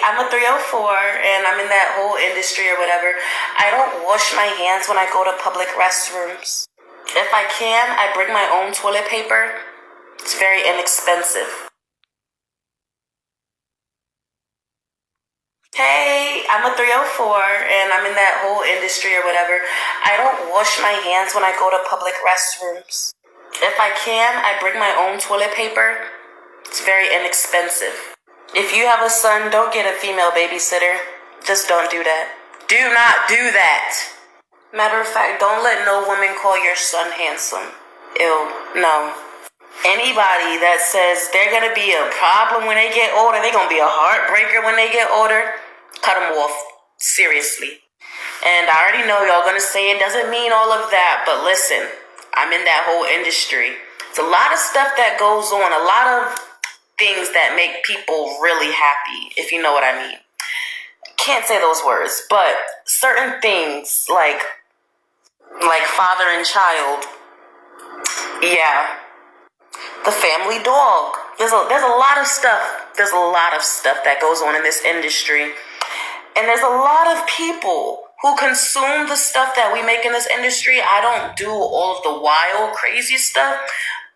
I'm a 304 and I'm in that whole industry or whatever. I don't wash my hands when I go to public restrooms. If I can, I bring my own toilet paper. It's very inexpensive. Hey, I'm a 304 and I'm in that whole industry or whatever. I don't wash my hands when I go to public restrooms. If I can, I bring my own toilet paper. It's very inexpensive. If you have a son, don't get a female babysitter. Just don't do that. Do not do that. Matter of fact, don't let no woman call your son handsome. Ew, no. Anybody that says they're going to be a problem when they get older, they're going to be a heartbreaker when they get older, cut them off. Seriously. And I already know y'all going to say it doesn't mean all of that, but listen, I'm in that whole industry. It's a lot of stuff that goes on, a lot of things that make people really happy, if you know what I mean. Can't say those words, but certain things like father and child, yeah. The family dog. There's a lot of stuff. There's a lot of stuff that goes on in this industry. And there's a lot of people who consume the stuff that we make in this industry. I don't do all of the wild, crazy stuff.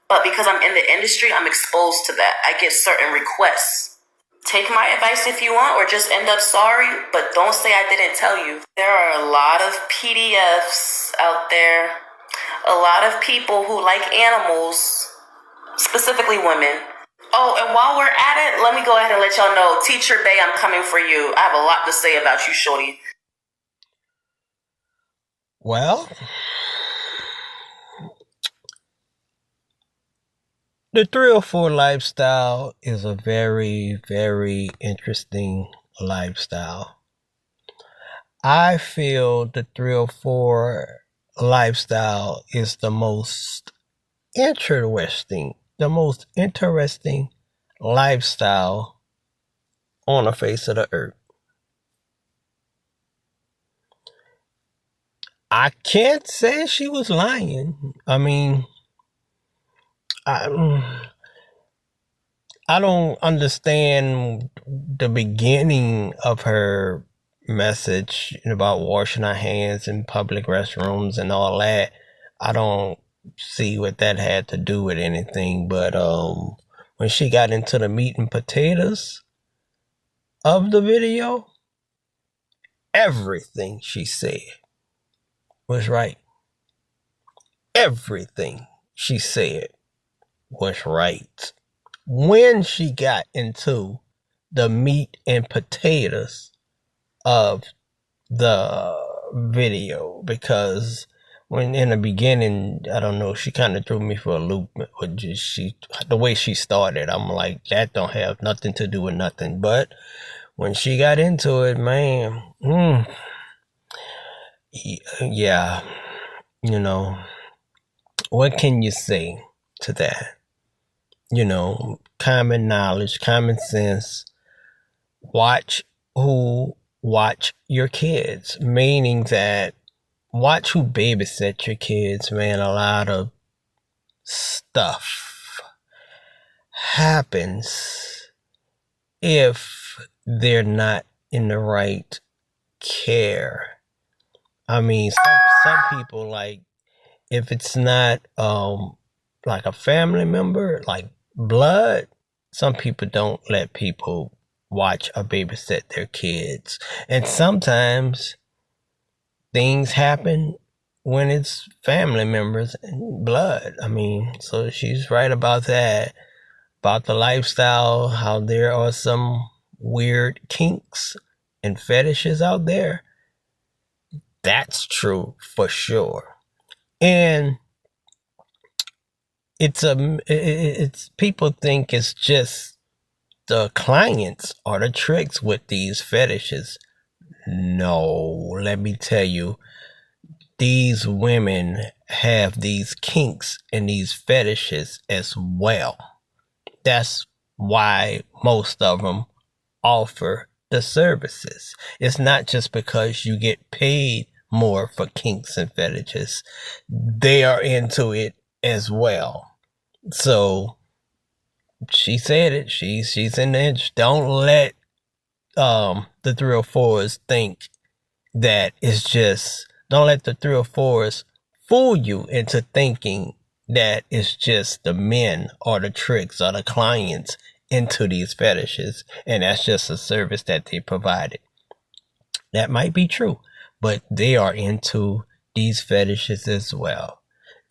But because I'm in the industry, I'm exposed to that. I get certain requests. Take my advice if you want, or just end up sorry. But don't say I didn't tell you. There are a lot of PDFs out there. A lot of people who like animals. Specifically women. Oh, and while we're at it, let me go ahead and let y'all know, Teacher Bay, I'm coming for you. I have a lot to say about you, shorty. Well, the 304 lifestyle is a very, very interesting lifestyle. I feel the 304 lifestyle is the most interesting lifestyle on the face of the earth. I can't say she was lying. I mean, I don't understand the beginning of her message about washing our hands in public restrooms and all that. I don't see what that had to do with anything, but when she got into the meat and potatoes of the video, everything she said was right. Everything she said was right. When she got into the meat and potatoes of the video, because when in the beginning, I don't know, she kind of threw me for a loop with the way she started. I'm like, that don't have nothing to do with nothing. But when she got into it, man, yeah, you know, what can you say to that? You know, common knowledge, common sense. Watch your kids, meaning that watch who babysit your kids, man. A lot of stuff happens if they're not in the right care. I mean, some people, like, if it's not like a family member, like blood, some people don't let people watch or babysit their kids. And sometimes things happen when it's family members and blood. I mean, so she's right about that, about the lifestyle, how there are some weird kinks and fetishes out there. That's true for sure. And it's people think it's just the clients or the tricks with these fetishes. No, let me tell you, these women have these kinks and these fetishes as well. That's why most of them offer the services. It's not just because you get paid more for kinks and fetishes. They are into it as well. So she said it. She's in the industry. Don't let the 304s think that it's just, don't let the 304s fool you into thinking that it's just the men or the tricks or the clients into these fetishes, and that's just a service that they provided. That might be true, but they are into these fetishes as well.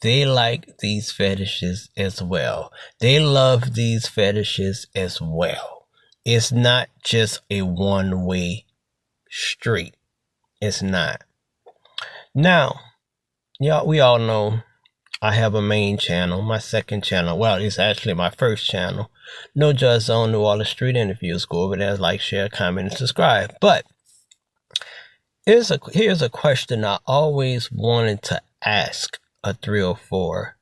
They like these fetishes as well. They love these fetishes as well. It's not just a one-way street. It's not. Now, y'all, we all know I have a main channel, my second channel. Well, it's actually my first channel. No Judge Zone, New Orleans Street Interviews. Go over there, like, share, comment, and subscribe. But here's a question I always wanted to ask a 304.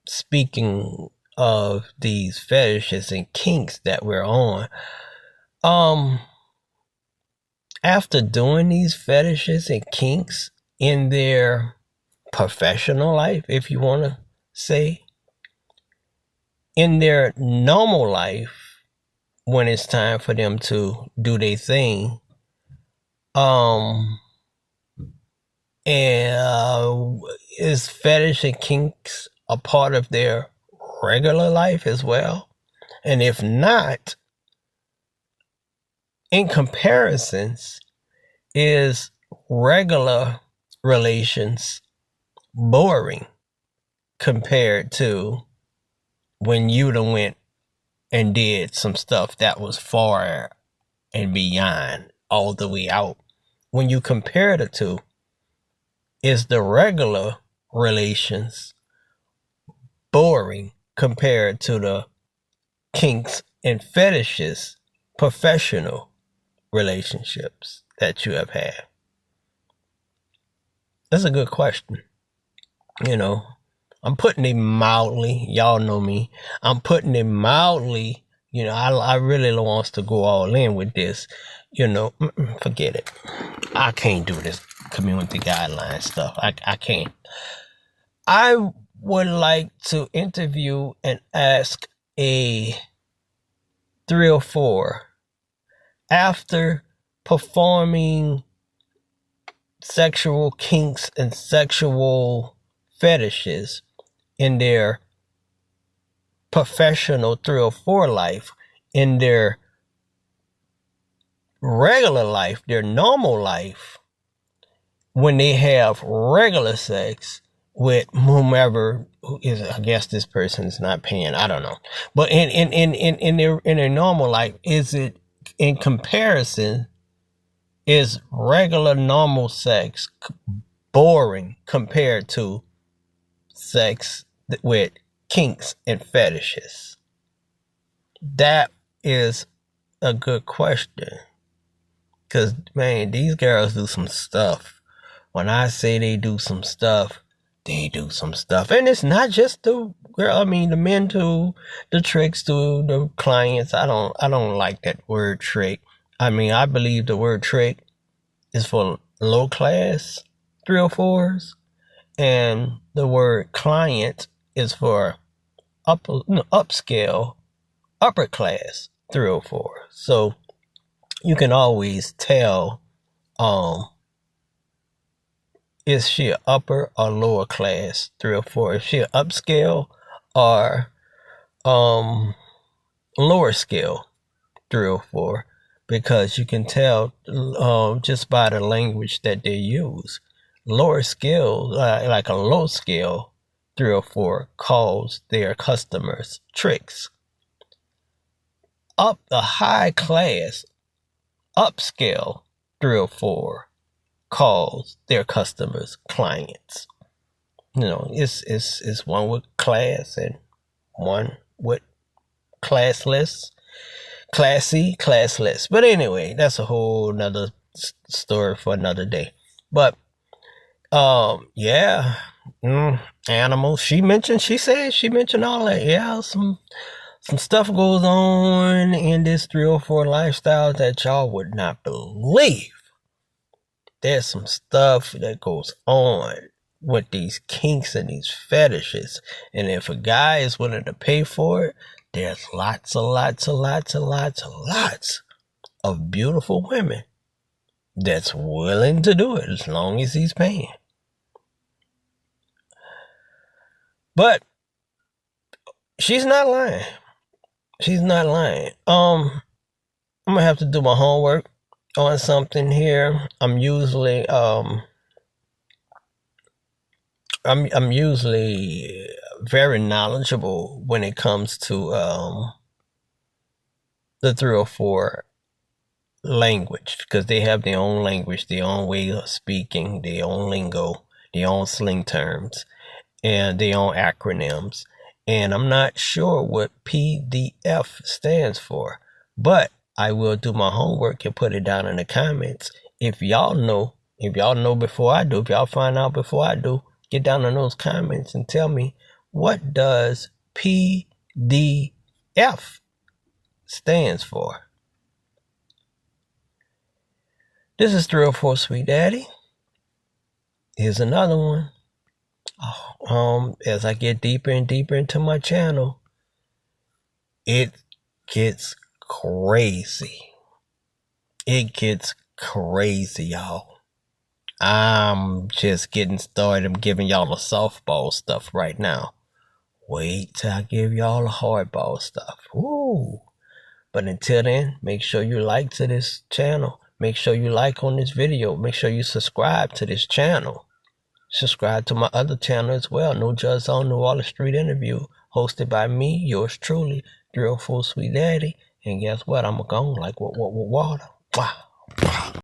Speaking of these fetishes and kinks that we're on, after doing these fetishes and kinks in their professional life, if you want to say, in their normal life, when it's time for them to do their thing, and is fetish and kinks a part of their regular life as well? And if not, in comparisons, is regular relations boring compared to when you done went and did some stuff that was far and beyond, all the way out? When you compare the two, is the regular relations boring compared to the kinks and fetishes professional relationships that you have had? That's a good question. You know, I'm putting it mildly. Y'all know me. I'm putting it mildly. You know, I really wants to go all in with this. You know, forget it. I can't do this community guideline stuff. I can't. I would like to interview and ask a 304 after performing sexual kinks and sexual fetishes in their professional 304 life, in their regular life, their normal life, when they have regular sex with whomever is, I guess this person is not paying, I don't know. But in their normal life, is it, in comparison, is regular normal sex boring compared to sex with kinks and fetishes? That is a good question. Because, man, these girls do some stuff. When I say they do some stuff, they do some stuff. And it's not just the girl, I mean the men too, the tricks too, the clients. I don't like that word trick. I mean, I believe the word trick is for low class 304s, and the word client is for upscale, upper class 304. So you can always tell, is she an upper or lower class 304? Is she an upscale or lower scale 304? Because you can tell just by the language that they use. Lower scale, like a low scale 304, calls their customers tricks. Up the high class, upscale 304 calls their customers clients. You know, it's one with class and one with classless, classy, classless. But anyway, that's a whole nother story for another day. But yeah, animals. She mentioned all that. Yeah, some stuff goes on in this 304 lifestyle that y'all would not believe. There's some stuff that goes on with these kinks and these fetishes. And if a guy is willing to pay for it, there's lots of beautiful women that's willing to do it as long as he's paying. But she's not lying. She's not lying. I'm gonna have to do my homework on something here. I'm usually very knowledgeable when it comes to the 304 language, because they have their own language, their own way of speaking, their own lingo, their own slang terms, and their own acronyms. And I'm not sure what PDF stands for, but I will do my homework and put it down in the comments. If y'all know before I do, if y'all find out before I do, get down in those comments and tell me, what does PDF stands for? This is 304 Sweet Daddy. Here's another one. As I get deeper and deeper into my channel, it gets crazy. It gets crazy, y'all. I'm just getting started. I'm giving y'all the softball stuff right now. Wait till I give y'all the hardball stuff. Woo! But until then, make sure you like to this channel. Make sure you like on this video. Make sure you subscribe to this channel. Subscribe to my other channel as well, No Judge on New Orleans Street Interview, hosted by me, yours truly, 304 Sweet Daddy. And guess what? I'm gone like water. Wow.